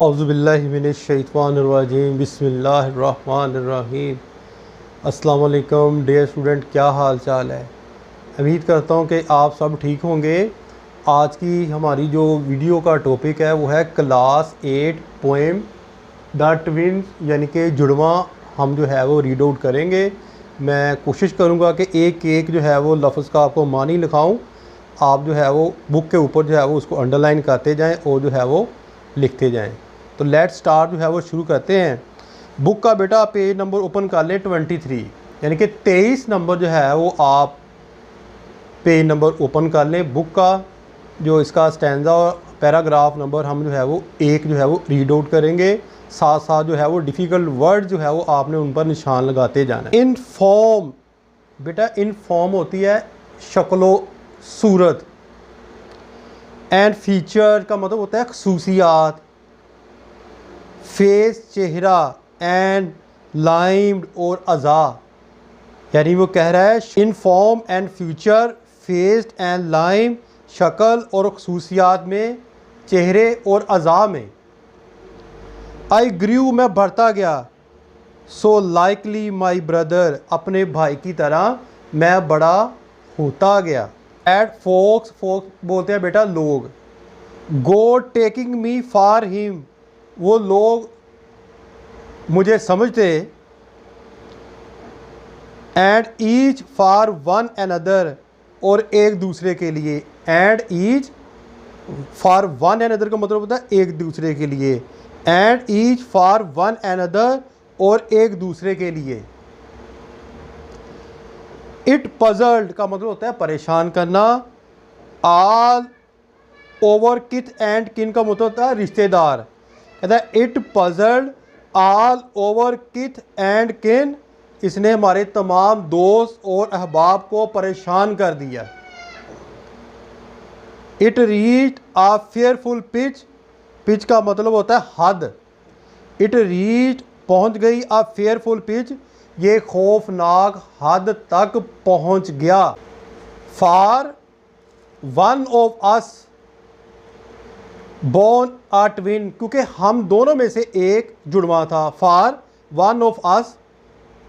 औज़ुबिल्लाहि मिनश्शैतानिर्रजीम बिस्मिल्लाहिर्रहमानिर्रहीम। अस्सलाम वालेकुम डियर स्टूडेंट, क्या हाल चाल है। उम्मीद करता हूँ कि आप सब ठीक होंगे। आज की हमारी जो वीडियो का टॉपिक है वो है क्लास 8 पोएम द ट्विन्स, यानी कि जुड़वा हम जो है वो रीड आउट करेंगे। मैं कोशिश करूँगा कि एक एक जो है वो लफ्ज़ का आपको मानी लिखाऊँ। आप जो है वो बुक के ऊपर जो है वो उसको अंडरलाइन करते जाएं और जो है वो लिखते जाएं। तो लेट्स स्टार्ट जो है वो शुरू करते हैं। बुक का बेटा पेज नंबर ओपन कर लें 23, यानी कि 23 नंबर जो है वो आप पेज नंबर ओपन कर लें। बुक का जो इसका स्टैंजा और पैराग्राफ नंबर हम जो है वो एक जो है वो रीड आउट करेंगे। साथ साथ जो है वो डिफ़िकल्ट वर्ड जो है वो आपने उन पर निशान लगाते जाना है। इन फॉर्म, बेटा इन फॉर्म होती है शक्लो सूरत। एंड फीचर का मतलब होता है खसूसियात। फेस चेहरा, एंड लाइम्ड और अज़ा, यानी वो कह रहा है in form and future, faced and lime, शक्ल और खसूसियात में, चेहरे और अज़ा में। आई ग्रू, मैं बढ़ता गया। सो लाइकली माई ब्रदर, अपने भाई की तरह मैं बड़ा होता गया। एट फोक्स, फोक्स बोलते हैं बेटा लोग। गो टेकिंग मी फॉर हिम, वो लोग मुझे समझते। And each for one another, और एक दूसरे के लिए। And each for one another का मतलब होता है एक दूसरे के लिए। And each for one another, और एक दूसरे के लिए। इट पजल्ड का मतलब होता है परेशान करना। ऑल ओवर किथ एंड किन का मतलब होता है रिश्तेदार। कहता है इट पजल्ड ऑल ओवर किथ एंड किन, इसने हमारे तमाम दोस्त और अहबाब को परेशान कर दिया। It reached a fearful pitch, pitch का मतलब होता है हद। इट रीच्ड पहुंच गई, आ फेयरफुल पिच ये खौफनाक हद तक पहुंच गया। For one of us born a twin, क्योंकि हम दोनों में से एक जुड़वा था। फॉर वन ऑफ अस,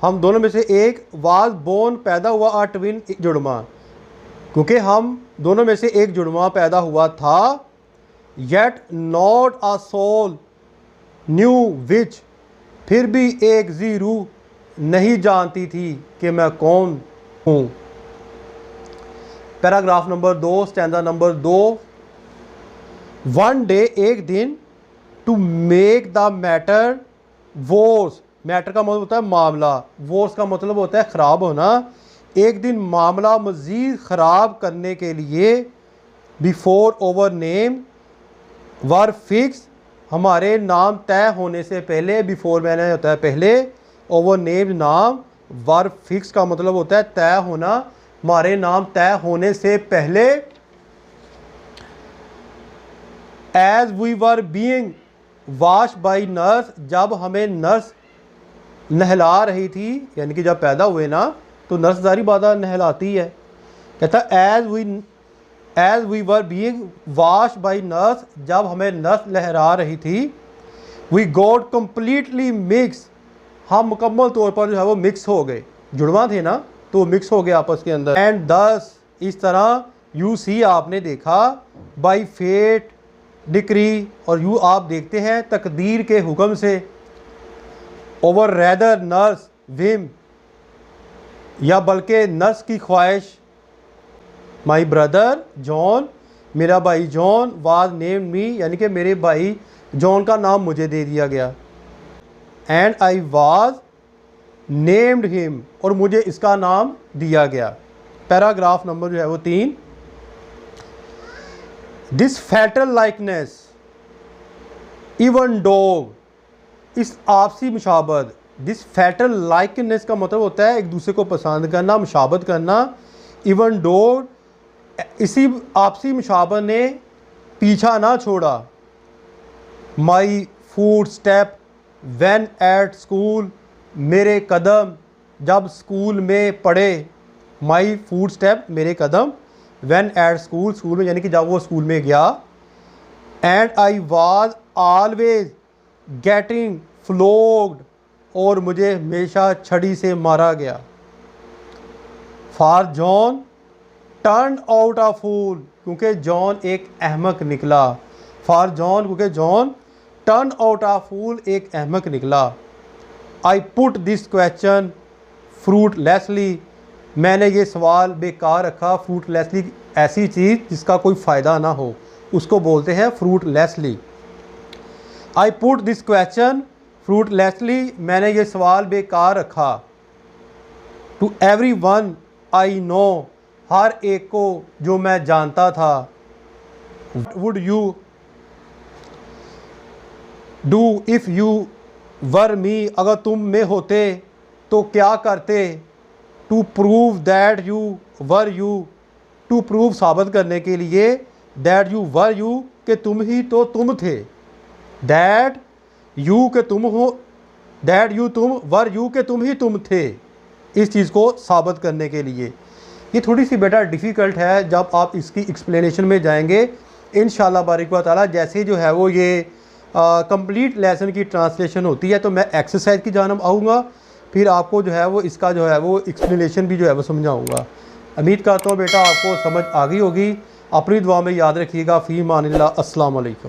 हम दोनों में से एक, वाज बोर्न पैदा हुआ, आ ट्विन जुड़वा, क्योंकि हम दोनों में से एक जुड़वा पैदा हुआ था। Yet not a soul knew which, फिर भी एक जी रूह नहीं जानती थी कि मैं कौन हूँ। Paragraph number 2, stanza number 2। One day, एक दिन, to make the matter worse, matter का मतलब होता है मामला, वर्स का मतलब होता है ख़राब होना। एक दिन मामला मज़ीद ख़राब करने के लिए, before over name were fix, हमारे नाम तय होने से पहले। बिफोर मैंने होता है पहले, ओवर नेम नाम, वर फिक्स का मतलब होता है तय होना, हमारे नाम तय होने से पहले। As we were being wash by nurse, जब हमें नर्स नहला रही थी, यानी कि जब पैदा हुए ना तो नर्स जारी बादा नहलाती है। कहता as we were being wash by nurse, जब हमें नर्स लहरा रही थी। वी गॉट कम्प्लीटली मिक्स, हम मुकम्मल तौर पर जो है वो मिक्स हो गए। जुड़वा थे ना तो मिक्स हो गए आपस के अंदर। एंड दस, इस तरह, यू सी आपने देखा, बाई फेट डिक्री, और यू आप देखते हैं तकदीर के हुक्म से। ओवर रैदर नर्स विम, या बल्कि नर्स की ख्वाहिश। माई ब्रदर जॉन, मेरा भाई जॉन, वाज नेम मी, यानी कि मेरे भाई जॉन का नाम मुझे दे दिया गया। And I was named him, और मुझे इसका नाम दिया गया। पैराग्राफ नंबर जो है वो 3। This fatal likeness even dog, इस आपसी मुशाबत। दिस फैटल लाइकनेस का मतलब होता है एक दूसरे को पसंद करना, मुशाबत करना। इवन डॉग, इसी आपसी मुशाबत ने पीछा ना छोड़ा। माई foot step when at school, मेरे कदम जब स्कूल में पढ़े। माई फूट स्टेप, मेरे कदम, व्हेन एट स्कूल, स्कूल में यानी कि जब वो स्कूल में गया। And I was always getting flogged, और मुझे हमेशा छड़ी से मारा गया। For John turned out a fool, क्योंकि जॉन एक अहमक निकला। फॉर जॉन, क्योंकि John turned out a fool, एक अहमक निकला। I put this question fruitlessly, मैंने ये सवाल बेकार रखा। फ्रूटलेसली ऐसी चीज़ जिसका कोई फ़ायदा ना हो, उसको बोलते हैं fruitlessly. I put this question fruitlessly, मैंने ये सवाल बेकार रखा। To every one I know, हर एक को जो मैं जानता था। Would you do if you were me, अगर तुम में होते तो क्या करते। To prove that you were you, to prove साबित करने के लिए, दैट यू वर यू कि तुम ही तो तुम थे। दैट यू के तुम हो, दैट यू तुम, वर यू के तुम ही तुम थे, इस चीज़ को साबित करने के लिए। ये थोड़ी सी बेटा डिफ़िकल्ट है, जब आप इसकी एक्सप्लेनेशन में जाएंगे इंशाल्लाह बारिक व ताला। जैसे जो है वो ये कंप्लीट लेसन की ट्रांसलेशन होती है तो मैं एक्सरसाइज की जानब आऊँगा, फिर आपको जो है वो इसका जो है वो एक्सप्लेनेशन भी जो है वो समझाऊँगा। उम्मीद करता हूँ बेटा आपको समझ आ गई होगी। अपनी दुआ में याद रखिएगा। फ़ी मानिल्लाह। अस्सलाम वालेकुम।